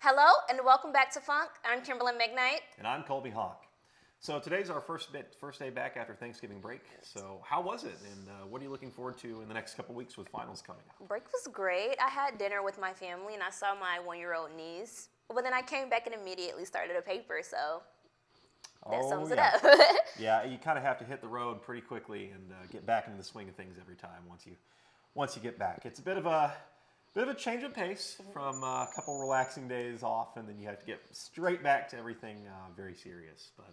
Hello and welcome back to Func. I'm Kimberly McKnight. And I'm Colby Hawk. So today's our first day back after Thanksgiving break. So how was it, and what are you looking forward to in the next couple weeks with finals coming up? Break was great. I had dinner with my family and I saw my 1-year-old niece. But then I came back and immediately started a paper, so that sums it up. Yeah, you kind of have to hit the road pretty quickly and get back into the swing of things every time once you get back. It's a bit of a change of pace from a couple relaxing days off, and then you have to get straight back to everything very serious. But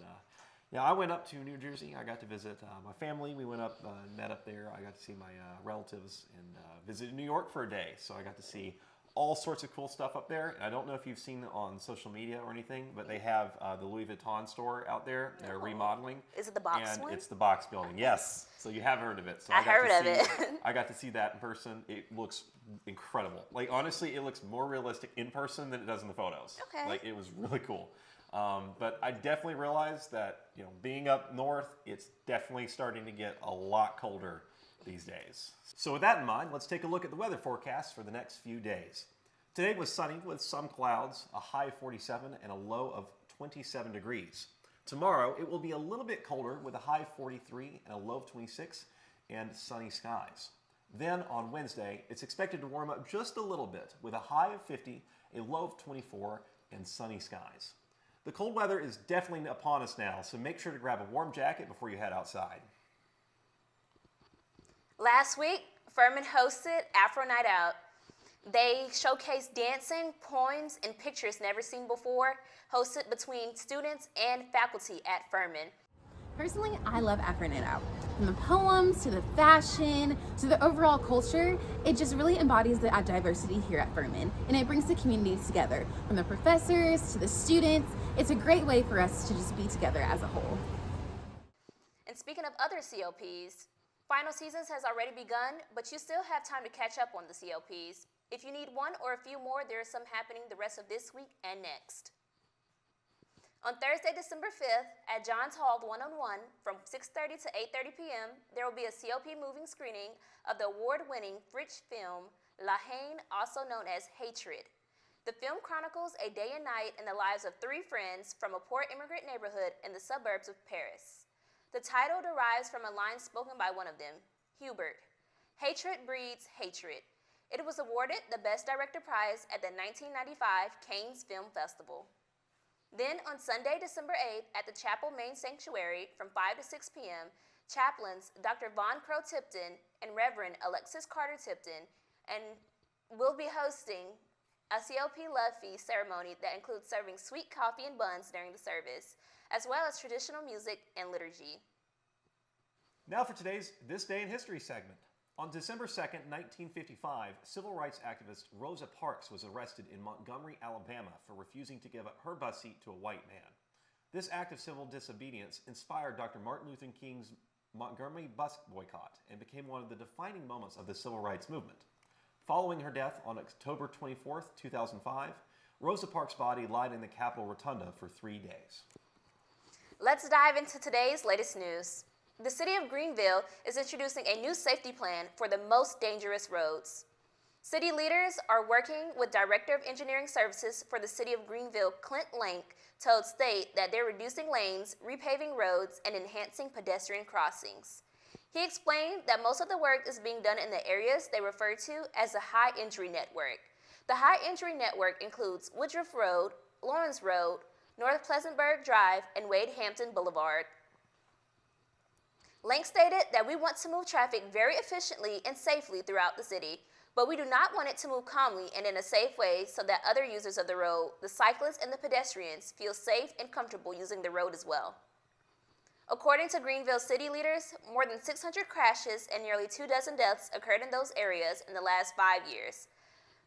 yeah, I went up to New Jersey. I got to visit my family. We went up and met up there. I got to see my relatives and visited New York for a day. So I got to see all sorts of cool stuff up there. I don't know if you've seen it on social media or anything, but they have the Louis Vuitton store out there. They're remodeling. Is it the box one? It's the box building, yes. So you have heard of it. So I heard of it. I got to see that in person. It looks incredible. Like, honestly, it looks more realistic in person than it does in the photos. Okay. Like, it was really cool. But I definitely realized that, being up north, it's definitely starting to get a lot colder these days. So with that in mind, let's take a look at the weather forecast for the next few days. Today was sunny with some clouds, a high of 47 and a low of 27 degrees. Tomorrow, it will be a little bit colder with a high of 43 and a low of 26 and sunny skies. Then on Wednesday, it's expected to warm up just a little bit with a high of 50, a low of 24 and sunny skies. The cold weather is definitely upon us now, so make sure to grab a warm jacket before you head outside. Last week, Furman hosted Afro Night Out. They showcased dancing, poems, and pictures never seen before, hosted between students and faculty at Furman. Personally, I love Afro Night Out. From the poems, to the fashion, to the overall culture, it just really embodies the diversity here at Furman, and it brings the communities together. From the professors to the students, it's a great way for us to just be together as a whole. And speaking of other COPs, final seasons has already begun, but you still have time to catch up on the COPs. If you need one or a few more, there is some happening the rest of this week and next. On Thursday, December 5th, at Johns Hall 101, from 6:30 to 8:30 p.m., there will be a COP moving screening of the award-winning French film La Haine, also known as Hatred. The film chronicles a day and night in the lives of 3 friends from a poor immigrant neighborhood in the suburbs of Paris. The title derives from a line spoken by one of them, Hubert. Hatred breeds hatred. It was awarded the Best Director prize at the 1995 Cannes Film Festival. Then on Sunday, December 8th, at the Chapel Main Sanctuary from 5 to 6 p.m., chaplains Dr. Von Crow-Tipton and Reverend Alexis Carter-Tipton will be hosting a COP Love Feast ceremony that includes serving sweet coffee and buns during the service, as well as traditional music and liturgy. Now for today's This Day in History segment. On December 2nd, 1955, civil rights activist Rosa Parks was arrested in Montgomery, Alabama for refusing to give up her bus seat to a white man. This act of civil disobedience inspired Dr. Martin Luther King's Montgomery bus boycott and became one of the defining moments of the civil rights movement. Following her death on October 24, 2005, Rosa Parks' body lied in the Capitol Rotunda for 3 days. Let's dive into today's latest news. The city of Greenville is introducing a new safety plan for the most dangerous roads. City leaders are working with Director of Engineering Services for the city of Greenville, Clint Lank, told State that they're reducing lanes, repaving roads, and enhancing pedestrian crossings. He explained that most of the work is being done in the areas they refer to as the high entry network. The high entry network includes Woodruff Road, Lawrence Road, North Pleasantburg Drive, and Wade Hampton Boulevard. Lank stated that we want to move traffic very efficiently and safely throughout the city, but we do not want it to move calmly and in a safe way so that other users of the road, the cyclists and the pedestrians, feel safe and comfortable using the road as well. According to Greenville city leaders, more than 600 crashes and nearly 24 deaths occurred in those areas in the last 5 years.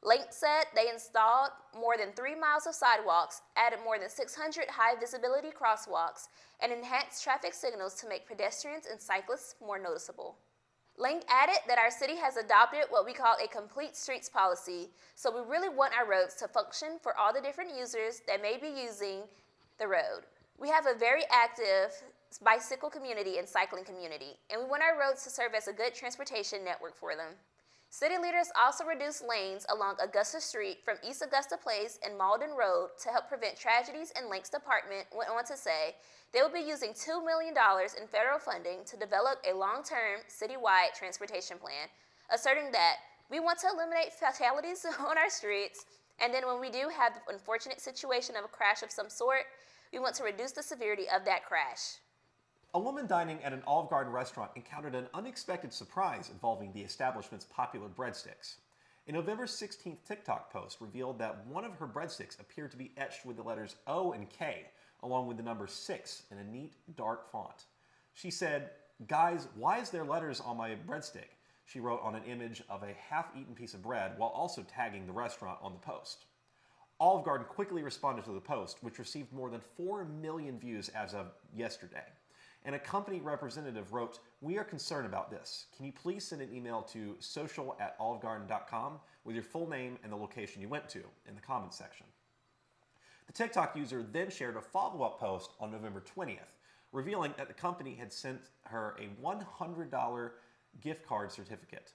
Lank said they installed more than 3 miles of sidewalks, added more than 600 high-visibility crosswalks, and enhanced traffic signals to make pedestrians and cyclists more noticeable. Lank added that our city has adopted what we call a complete streets policy, so we really want our roads to function for all the different users that may be using the road. We have a very active bicycle community and cycling community, and we want our roads to serve as a good transportation network for them. City leaders also reduced lanes along Augusta Street from East Augusta Place and Malden Road to help prevent tragedies, and Lakes Department went on to say they will be using $2 million in federal funding to develop a long-term citywide transportation plan, asserting that we want to eliminate fatalities on our streets, and then when we do have the unfortunate situation of a crash of some sort, we want to reduce the severity of that crash. A woman dining at an Olive Garden restaurant encountered an unexpected surprise involving the establishment's popular breadsticks. A November 16th TikTok post revealed that one of her breadsticks appeared to be etched with the letters O and K, along with the number 6 in a neat, dark font. She said, "Guys, why is there letters on my breadstick?" she wrote on an image of a half-eaten piece of bread while also tagging the restaurant on the post. Olive Garden quickly responded to the post, which received more than 4 million views as of yesterday. And a company representative wrote, "We are concerned about this. Can you please send an email to social@olivegarden.com with your full name and the location you went to," in the comments section. The TikTok user then shared a follow-up post on November 20th, revealing that the company had sent her a $100 gift card certificate.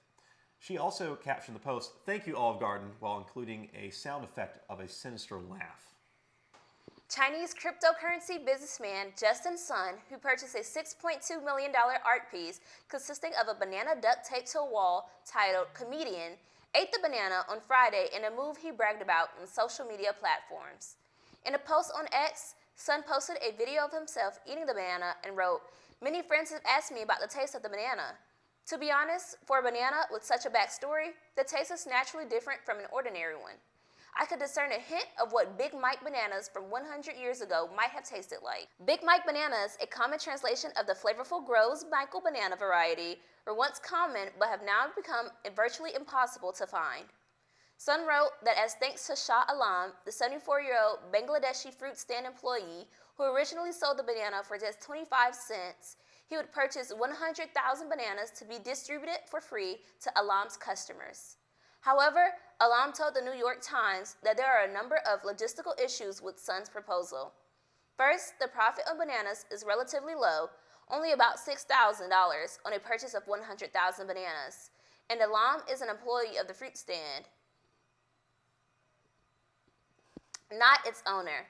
She also captioned the post, "Thank you, Olive Garden," while including a sound effect of a sinister laugh. Chinese cryptocurrency businessman Justin Sun, who purchased a $6.2 million art piece consisting of a banana duct taped to a wall titled "Comedian," ate the banana on Friday in a move he bragged about on social media platforms. In a post on X, Sun posted a video of himself eating the banana and wrote, "Many friends have asked me about the taste of the banana. To be honest, for a banana with such a backstory, the taste is naturally different from an ordinary one. I could discern a hint of what Big Mike bananas from 100 years ago might have tasted like." Big Mike bananas, a common translation of the flavorful Groves Michael banana variety, were once common but have now become virtually impossible to find. Sun wrote that as thanks to Shah Alam, the 74-year-old Bangladeshi fruit stand employee who originally sold the banana for just 25 cents, he would purchase 100,000 bananas to be distributed for free to Alam's customers. However, Alam told the New York Times that there are a number of logistical issues with Sun's proposal. First, the profit on bananas is relatively low, only about $6,000 on a purchase of 100,000 bananas, and Alam is an employee of the fruit stand, not its owner.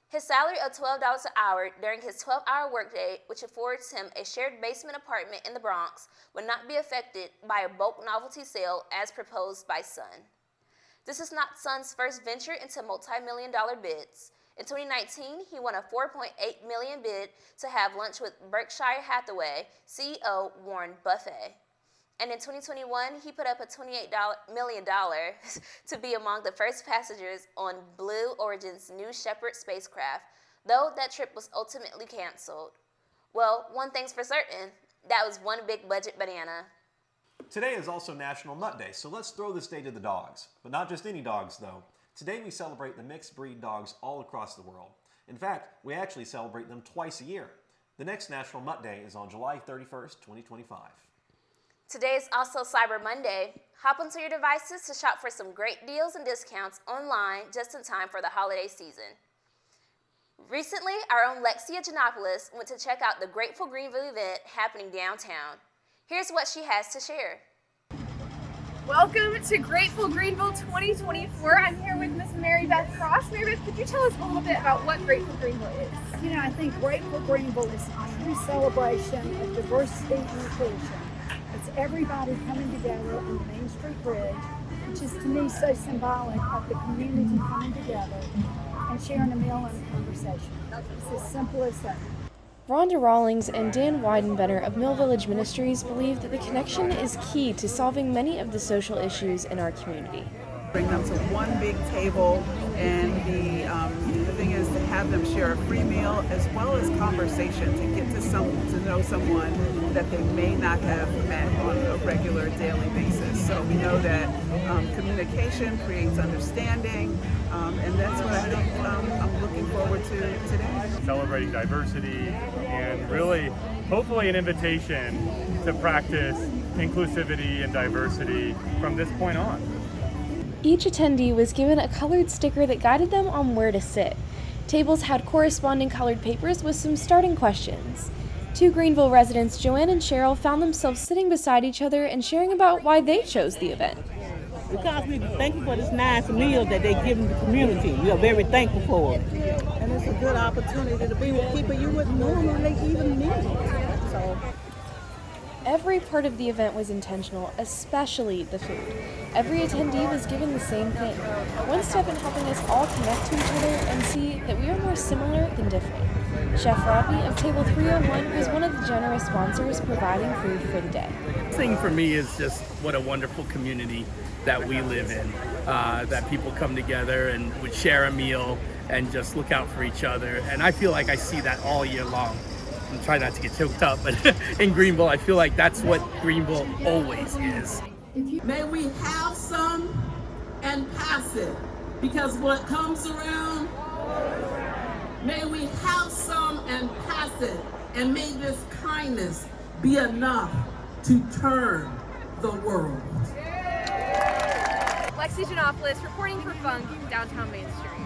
His salary of $12 an hour during his 12-hour workday, which affords him a shared basement apartment in the Bronx, would not be affected by a bulk novelty sale as proposed by Sun. This is not Sun's first venture into multi-million-dollar bids. In 2019, he won a $4.8 million bid to have lunch with Berkshire Hathaway CEO Warren Buffett. And in 2021, he put up a $28 million to be among the first passengers on Blue Origin's New Shepard spacecraft, though that trip was ultimately canceled. Well, one thing's for certain, that was one big budget banana. Today is also National Nut Day, so let's throw this day to the dogs. But not just any dogs, though. Today we celebrate the mixed breed dogs all across the world. In fact, we actually celebrate them twice a year. The next National Nut Day is on July 31st, 2025. Today is also Cyber Monday. Hop onto your devices to shop for some great deals and discounts online just in time for the holiday season. Recently, our own Lexia Janopoulos went to check out the Grateful Greenville event happening downtown. Here's what she has to share. Welcome to Grateful Greenville 2024. I'm here with Miss Mary Beth Cross. Mary Beth, could you tell us a little bit about what Grateful Greenville is? You know, I think Grateful Greenville is a true celebration of diversity and inclusion. It's everybody coming together on the Main Street Bridge, which is to me so symbolic of the community coming together and sharing a meal and a conversation. It's as simple as that. Rhonda Rawlings and Dan Weidenbetter of Mill Village Ministries believe that the connection is key to solving many of the social issues in our community. Bring them to one big table, and the thing is to have them share a free meal as well as conversation, to get to know someone that they may not have met on a regular daily basis. So we know that communication creates understanding, and that's what I think I'm looking forward to today. Celebrating diversity and really, hopefully, an invitation to practice inclusivity and diversity from this point on. Each attendee was given a colored sticker that guided them on where to sit. Tables had corresponding colored papers with some starting questions. Two Greenville residents, Joanne and Cheryl, found themselves sitting beside each other and sharing about why they chose the event. Because we're thankful for this nice meal that they give the community. We are very thankful for it. And it's a good opportunity to be with people you wouldn't normally even meet. So Every part of the event was intentional, especially the food. Every attendee was given the same thing, one step in helping us all connect to each other and see that we are more similar than different. Chef Robbie of Table 301 was one of the generous sponsors providing food for the day. The thing for me is just what a wonderful community that we live in, that people come together and would share a meal and just look out for each other. And I feel like I see that all year long. I'm trying not to get choked up, but in Greenville, I feel like that's what Greenville always is. May we have some and pass it, because what comes around, may we have some and pass it, and may this kindness be enough to turn the world. Lexi Janopoulos reporting for Func, downtown Main Street.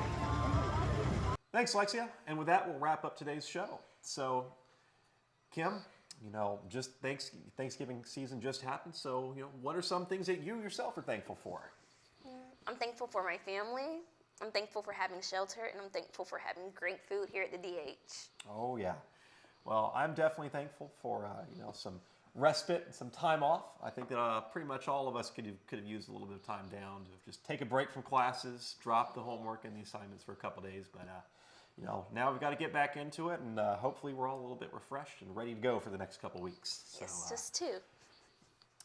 Thanks, Lexia. And with that, we'll wrap up today's show. So, Kim, just Thanksgiving season just happened. So, what are some things that you yourself are thankful for? I'm thankful for my family. I'm thankful for having shelter, and I'm thankful for having great food here at the DH. Oh, yeah. Well, I'm definitely thankful for, some respite and some time off. I think that pretty much all of us could have used a little bit of time down to just take a break from classes, drop the homework and the assignments for a couple days. But, now we've got to get back into it, and hopefully we're all a little bit refreshed and ready to go for the next couple weeks. Yes, just two.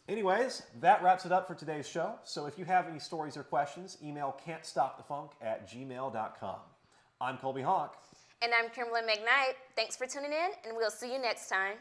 Anyways, that wraps it up for today's show. So if you have any stories or questions, email can'tstopthefunk@gmail.com. I'm Colby Hawk. And I'm Kimberly McKnight. Thanks for tuning in, and we'll see you next time.